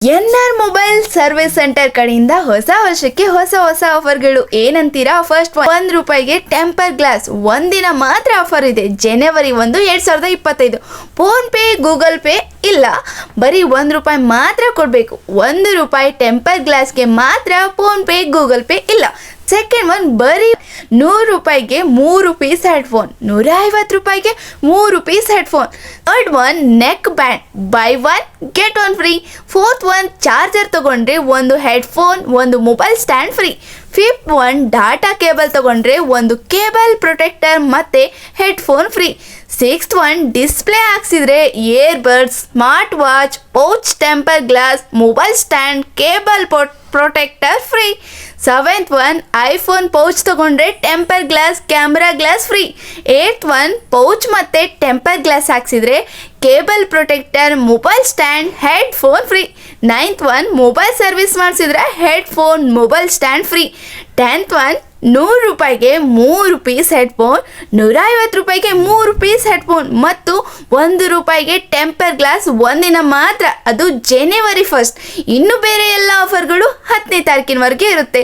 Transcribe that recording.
N R mobile service centre ಕಡೆಯಿಂದ ಹೊಸ ವರ್ಷಕ್ಕೆ ಹೊಸ ಆಫರ್ಗಳು ಏನಂತೀರಾ? ಫಸ್ಟ್ ₹1 ಟೆಂಪರ್ ಗ್ಲಾಸ್ ಒಂದಿನ ಮಾತ್ರ ಆಫರ್ ಇದೆ. ಜನವರಿ 1, 2025. ಫೋನ್ ಪೇ, ಗೂಗಲ್ ಪೇ ಇಲ್ಲ, ಬರೀ ₹1 ಮಾತ್ರ ಕೊಡಬೇಕು. ₹1 ಟೆಂಪರ್ ಗ್ಲಾಸ್ಗೆ ಮಾತ್ರ ಫೋನ್ ಪೇ, ಗೂಗಲ್ ಪೇ ಇಲ್ಲ. ಸೆಕೆಂಡ್ ಒನ್, ಬರೀ ₹100ಗೆ 3 ಪೀಸ್ ಹೆಡ್ಫೋನ್, ₹150ಗೆ 3 piece headphone. Third one, neck band, buy one get one free. Fourth one, charger ತಗೊಂಡ್ರೆ ಒಂದು ಹೆಡ್ಫೋನ್, ಒಂದು mobile stand free. Fifth one, data cable ತಗೊಂಡ್ರೆ ಒಂದು ಕೇಬಲ್ ಪ್ರೊಟೆಕ್ಟರ್ ಮತ್ತೆ headphone free. Sixth one, display ಹಾಕ್ಸಿದ್ರೆ earbuds, smart watch, pouch temper glass, mobile stand, cable protector free. Seventh one, iPhone pouch ತಗೊಂಡ್ರೆ temper glass, camera glass free. Eighth one, pouch ಮತ್ತೆ temper glass ಹಾಕ್ಸಿದ್ರೆ cable protector, mobile stand, headphone free. Ninth one, mobile service ಮಾಡಿಸಿದ್ರೆ headphone, mobile stand free. Tenth one, ₹100ಗೆ 3 piece headphone, ₹150ಗೆ 3 piece headphone ಮತ್ತು ₹1 temper glass ಒಂದಿನ ಮಾತ್ರ, ಅದು ಜನವರಿ 1. ಇನ್ನು ಬೇರೆ ಎಲ್ಲ ಆಫರ್ಗಳು 10ನೇ ತಾರೀಕಿನವರೆಗೆ ಇರುತ್ತೆ.